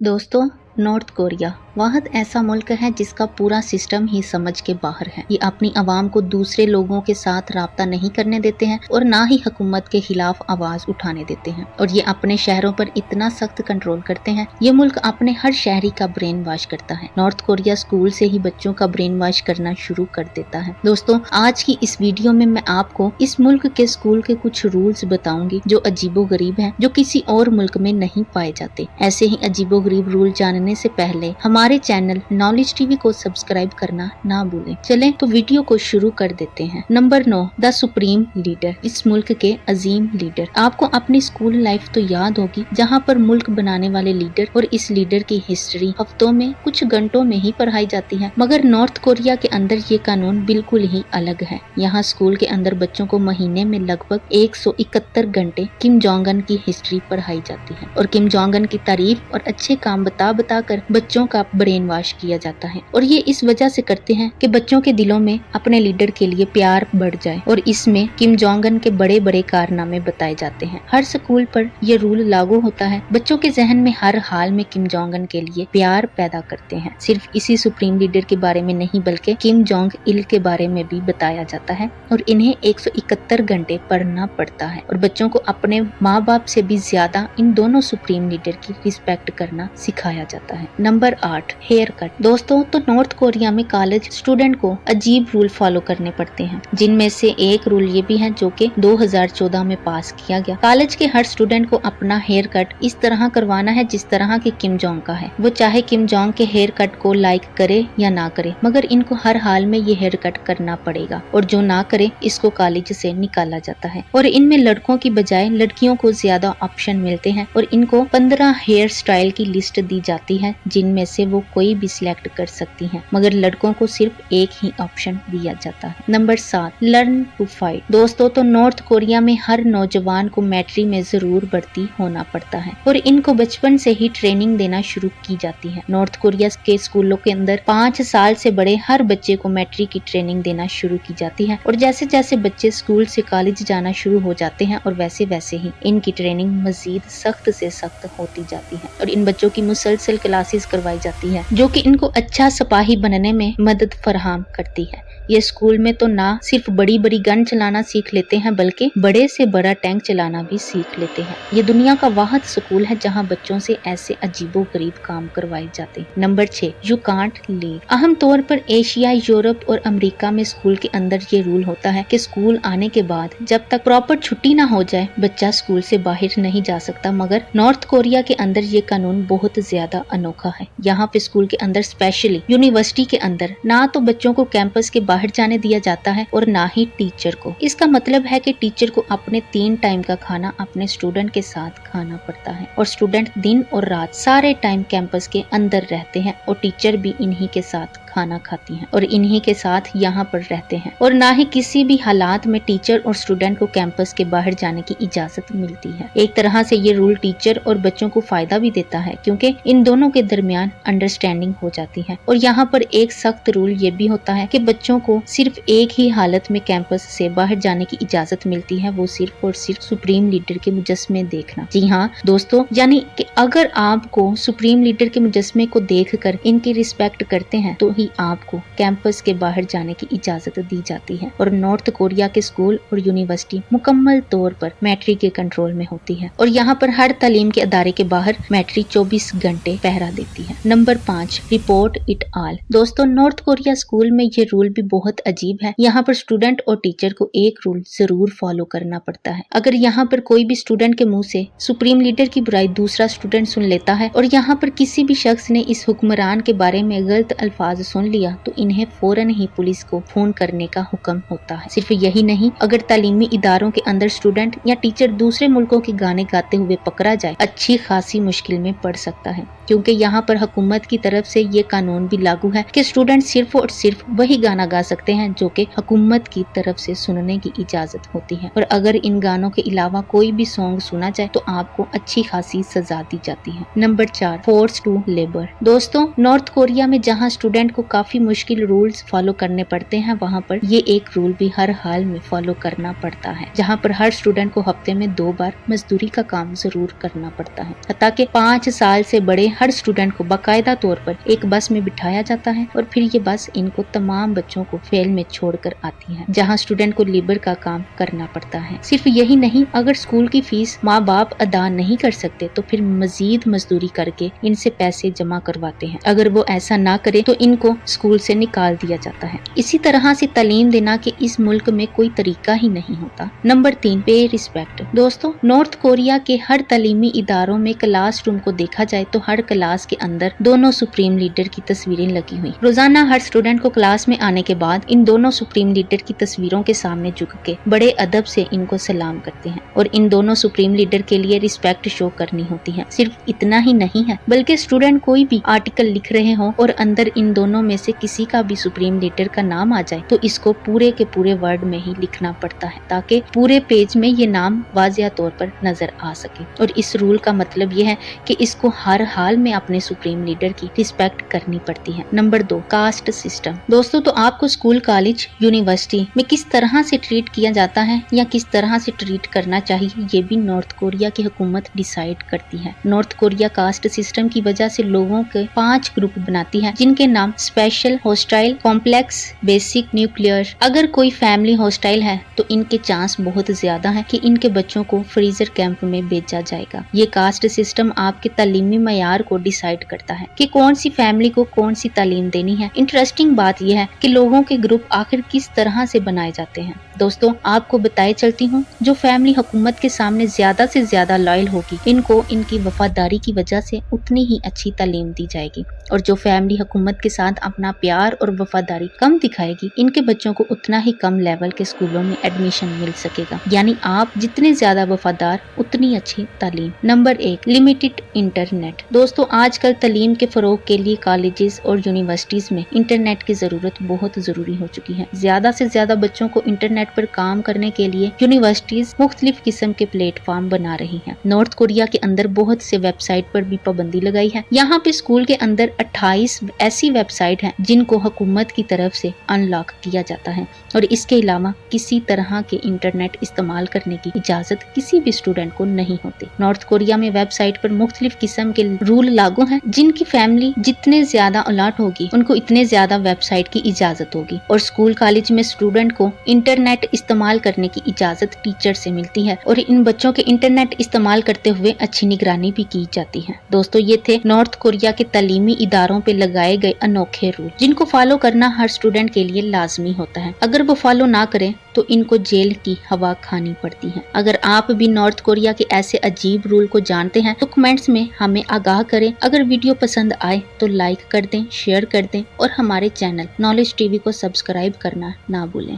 दोस्तों, North Korea वाहद ऐसा मुल्क है जिसका पूरा सिस्टम ही समझ के बाहर है। ये अपनी आवाम को दूसरे लोगों के साथ राब्ता नहीं करने देते हैं और ना ही हुकूमत के खिलाफ आवाज उठाने देते हैं, और ये अपने शहरों पर इतना सख्त कंट्रोल करते हैं। ये मुल्क अपने हर शहरी का ब्रेन वॉश करता है। नॉर्थ कोरिया स्कूल से ही बच्चों का ब्रेन वॉश करना शुरू कर देता है। दोस्तों, आज की इस वीडियो में मैं आपको इस मुल्क के स्कूल के कुछ रूल्स बताऊंगी जो अजीबो गरीब हैं, जो किसी और मुल्क में नहीं पाए जाते। ऐसे ही अजीबो गरीब रूल जानने से पहले हमारे चैनल नॉलेज टीवी को सब्सक्राइब करना ना भूलें। चलें तो वीडियो को शुरू कर देते हैं। Number 9, the supreme leader. इस मुल्क के अजीम लीडर। आपको अपनी स्कूल लाइफ तो याद होगी, जहां पर मुल्क बनाने वाले लीडर और इस लीडर की हिस्ट्री हफ्तों में, कुछ घंटों में ही पढ़ाई जाती है। मगर नॉर्थ कोरिया के अंदर ये कानून बिल्कुल ही अलग है। यहाँ स्कूल के अंदर बच्चों को महीने में लगभग 171 घंटे किम जोंग उन की हिस्ट्री पढ़ाई जाती है, और किम जोंग उन की तारीफ और अच्छे काम बता कर बच्चों का ब्रेन वॉश किया जाता है। और ये इस वजह से करते हैं कि बच्चों के दिलों में अपने लीडर के लिए प्यार बढ़ जाए, और इसमें किम जोंग उन के बड़े बड़े कारनामे बताए जाते हैं। हर स्कूल पर यह रूल लागू होता है। बच्चों के जहन में हर हाल में किम जोंग उन के लिए प्यार पैदा करते हैं। सिर्फ इसी सुप्रीम लीडर के बारे में नहीं, बल्कि किम जोंग इल के बारे में भी बताया जाता है, और इन्हें 171 घंटे पढ़ना पड़ता है। और बच्चों को अपने माँ बाप से भी ज्यादा इन दोनों सुप्रीम लीडर की रिस्पेक्ट करना सिखाया जाता है। Number 8, hair cut. दोस्तों, तो नॉर्थ कोरिया में कॉलेज स्टूडेंट को अजीब रूल फॉलो करने पड़ते हैं, जिनमें से एक रूल ये भी है जो कि 2014 में पास किया गया। कॉलेज के हर स्टूडेंट को अपना हेयर कट इस तरह करवाना है जिस तरह के किम जोंग का है। वो चाहे किम जोंग के हेयर कट को लाइक करे या ना करे, मगर इनको हर हाल में ये हेयर कट करना पड़ेगा, और जो ना करे इसको कॉलेज से निकाला जाता है। और इनमें लड़कों की बजाय लड़कियों को ज्यादा ऑप्शन मिलते हैं, और इनको 15 हेयर स्टाइल की लिस्ट दी जाती है, जिनमें से वो कोई भी सिलेक्ट कर सकती हैं, मगर लड़कों को सिर्फ एक ही ऑप्शन दिया जाता है। Number 7, learn to fight. दोस्तों, तो नॉर्थ कोरिया में हर नौजवान को मैट्री में जरूर भर्ती होना पड़ता है, और इनको बचपन से ही ट्रेनिंग देना शुरू की जाती है। नॉर्थ कोरिया के स्कूलों के अंदर 5 साल से बड़े हर बच्चे को मैट्री की ट्रेनिंग देना शुरू की जाती है, और जैसे जैसे बच्चे स्कूल से कॉलेज जाना शुरू हो जाते हैं, और वैसे वैसे ही इनकी ट्रेनिंग मजीद सख्त से सख्त होती जाती है, और इन बच्चों की मुसलसल क्लासेस करवाई जाती है, जो कि इनको अच्छा सिपाही बनने में मदद फराहम करती है। ये स्कूल में तो ना सिर्फ बड़ी बड़ी गन चलाना सीख लेते हैं, बल्कि बड़े से बड़ा टैंक चलाना भी सीख लेते हैं। ये दुनिया का वाहिद स्कूल है जहां बच्चों से ऐसे अजीबो गरीब काम करवाए जाते हैं। Number 6, you can't leave. अहम तौर पर एशिया, यूरोप और अमेरिका में स्कूल के अंदर ये रूल होता है कि स्कूल आने के बाद जब तक प्रॉपर छुट्टी ना हो जाए, बच्चा स्कूल से बाहर नहीं जा सकता। मगर नॉर्थ कोरिया के अंदर ये कानून बहुत ज्यादा अनोखा है। यहाँ पे स्कूल के अंदर, स्पेशली यूनिवर्सिटी के अंदर, ना तो बच्चों को कैंपस के बाहर जाने दिया जाता है और ना ही टीचर को। इसका मतलब है कि टीचर को अपने 3 टाइम का खाना अपने स्टूडेंट के साथ खाना पड़ता है, और स्टूडेंट दिन और रात सारे टाइम कैंपस के अंदर रहते हैं, और टीचर भी इन्हीं के साथ खाना खाती हैं और इन्हीं के साथ यहाँ पर रहते हैं, और ना ही किसी भी हालात में टीचर और स्टूडेंट को कैंपस के बाहर जाने की इजाजत मिलती है। एक तरह से ये रूल टीचर और बच्चों को फायदा भी देता है, क्योंकि इन दोनों के दरमियान अंडरस्टैंडिंग हो जाती है। और यहाँ पर एक सख्त रूल ये भी होता है कि बच्चों को सिर्फ एक ही हालत में कैंपस से बाहर जाने की इजाजत मिलती है, वो सिर्फ और सिर्फ सुप्रीम लीडर के मुजस्मे देखना। जी हाँ दोस्तों, यानी कि अगर आपको सुप्रीम लीडर के मुजस्मे को देखकर इनकी रिस्पेक्ट करते हैं, तो ही आपको कैंपस के बाहर जाने की इजाजत दी जाती है। और नॉर्थ कोरिया के स्कूल और यूनिवर्सिटी मुकम्मल तौर पर मैट्री के कंट्रोल में होती है, और यहाँ पर हर तालीम के अदारे के बाहर मैट्री 24 घंटे पहरा देती है। Number 5, report it all. दोस्तों, नॉर्थ कोरिया स्कूल में ये रूल भी बहुत अजीब है। यहाँ पर स्टूडेंट और टीचर को एक रूल जरूर फॉलो करना पड़ता है। अगर यहाँ पर कोई भी स्टूडेंट के मुंह से सुप्रीम लीडर की बुराई दूसरा स्टूडेंट सुन लेता है, और यहाँ पर किसी भी शख्स ने इस हुक्मरान के बारे में गलत अल्फाज सुन लिया, तो इन्हें फौरन ही पुलिस को फोन करने का हुक्म होता है। सिर्फ यही नहीं, अगर तालीमी इदारों के अंदर स्टूडेंट या टीचर दूसरे मुल्कों के गाने गाते हुए पकड़ा जाए, अच्छी खासी मुश्किल में पड़ सकता है, क्योंकि यहाँ पर हुकूमत की तरफ से ये कानून भी लागू है कि स्टूडेंट सिर्फ और सिर्फ वही गाना गा सकते हैं जो कि हुकूमत की तरफ से सुनने की इजाजत होती है, और अगर इन गानों के अलावा कोई भी सॉन्ग सुना जाए तो आपको अच्छी खासी सजा दी जाती है। Number 4, force to labour. दोस्तों, नॉर्थ कोरिया में जहाँ स्टूडेंट को काफी मुश्किल रूल्स फॉलो करने पड़ते हैं, वहाँ पर ये एक रूल भी हर हाल में फॉलो करना पड़ता है, जहाँ पर हर स्टूडेंट को हफ्ते में 2 बार मजदूरी का काम जरूर करना पड़ता है। हत्ता कि 5 साल से बड़े हर स्टूडेंट को बाकायदा तौर पर एक बस में बिठाया जाता है और फिर ये बस इनको तमाम बच्चों को फेल में छोड़कर आती है, जहाँ स्टूडेंट को लेबर का काम करना पड़ता है। सिर्फ यही नहीं, अगर स्कूल की फीस माँ बाप अदा नहीं कर सकते तो फिर मजीद मजदूरी करके इनसे पैसे जमा करवाते हैं। अगर वो ऐसा ना करे तो इनको स्कूल से निकाल दिया जाता है। इसी तरह से तालीम देना के इस मुल्क में कोई तरीका ही नहीं होता। नंबर 3, पे रिस्पेक्ट। दोस्तों, नॉर्थ कोरिया के हर तालीमी इदारों में क्लास रूम को देखा जाए तो हर क्लास के अंदर दोनों सुप्रीम लीडर की तस्वीरें लगी हुई। रोजाना हर स्टूडेंट को क्लास में आने के बाद इन दोनों सुप्रीम लीडर की तस्वीरों के सामने झुक के बड़े अदब से इनको सलाम करते हैं और इन दोनों सुप्रीम लीडर के लिए रिस्पेक्ट शो करनी होती है। सिर्फ इतना ही नहीं है, बल्कि स्टूडेंट कोई भी आर्टिकल लिख रहे हो और अंदर इन दोनों में से किसी का भी सुप्रीम लीडर का नाम आ जाए तो इसको पूरे के पूरे वर्ड में ही लिखना पड़ता है ताकि पूरे पेज में ये नाम वाज़िया तौर पर नजर आ सके। और इस रूल का मतलब ये है कि इसको हर हाल में अपने सुप्रीम लीडर की रिस्पेक्ट करनी पड़ती है। Number 2, caste system. दोस्तों, तो आपको स्कूल, कॉलेज, यूनिवर्सिटी में किस तरह से ट्रीट किया जाता है या किस तरह से ट्रीट करना चाहिए, ये भी नॉर्थ कोरिया की हुकूमत डिसाइड करती है। नॉर्थ कोरिया कास्ट सिस्टम की वजह से लोगों के 5 ग्रुप बनाती है, जिनके नाम special, hostile, complex, basic, nuclear. अगर कोई फैमिली हॉस्टाइल है तो इनके चांस बहुत ज्यादा है कि इनके बच्चों को फ्रीजर कैंप में भेजा जाएगा। ये कास्ट सिस्टम आपके तालीमी मयार को डिसाइड करता है कि कौन सी फैमिली को कौन सी तालीम देनी है। इंटरेस्टिंग बात यह है कि लोगों के ग्रुप आखिर किस तरह से बनाए जाते हैं। दोस्तों, आपको बताए चलती हूँ, जो फैमिली हुकूमत के सामने ज्यादा से ज्यादा लॉयल होगी, इनको इनकी वफादारी की वजह से उतनी ही अच्छी तालीम दी जाएगी, और जो फैमिली हुकूमत के साथ अपना प्यार और वफादारी कम दिखाएगी, इनके बच्चों को उतना ही कम लेवल के स्कूलों में एडमिशन मिल सकेगा। यानी आप जितने ज्यादा वफादार उतनी अच्छी तालीम। Number 1, limited internet. दोस्तों, आजकल तालीम के फरोग के लिए कॉलेजेस और यूनिवर्सिटीज में इंटरनेट की जरूरत बहुत जरूरी हो चुकी है। ज्यादा से ज्यादा बच्चों को इंटरनेट पर काम करने के लिए यूनिवर्सिटीज मुख्तलिफ किस्म के प्लेटफॉर्म बना रही हैं। नॉर्थ कोरिया के अंदर बहुत से वेबसाइट पर भी पाबंदी लगाई है। यहाँ पे स्कूल के अंदर 28 ऐसी वेबसाइट हैं जिनको हुकूमत की तरफ से अनलॉक किया जाता है, और इसके अलावा किसी तरह के इंटरनेट इस्तेमाल करने की इजाजत किसी भी स्टूडेंट को नहीं होती। नॉर्थ कोरिया में वेबसाइट पर मुख्तलिफ किस्म के रूल लागू हैं, जिनकी फैमिली जितने ज्यादा अलर्ट होगी उनको इतने ज्यादा वेबसाइट की इजाजत होगी। और स्कूल, कॉलेज में स्टूडेंट को इंटरनेट इस्तेमाल करने की इजाजत टीचर से मिलती है, और इन बच्चों के इंटरनेट इस्तेमाल करते हुए अच्छी निगरानी भी की जाती है। दोस्तों, ये थे नॉर्थ कोरिया के तालीमी इदारों पे लगाए गए अनोखे रूल, जिनको फॉलो करना हर स्टूडेंट के लिए लाजमी होता है। अगर वो फॉलो ना करें तो इनको जेल की हवा खानी पड़ती है। अगर आप भी नॉर्थ कोरिया के ऐसे अजीब रूल को जानते हैं तो कमेंट्स में हमें आगाह करें। अगर वीडियो पसंद आए तो लाइक कर दें, शेयर कर दें, और हमारे चैनल नॉलेज टीवी को सब्सक्राइब करना ना भूलें।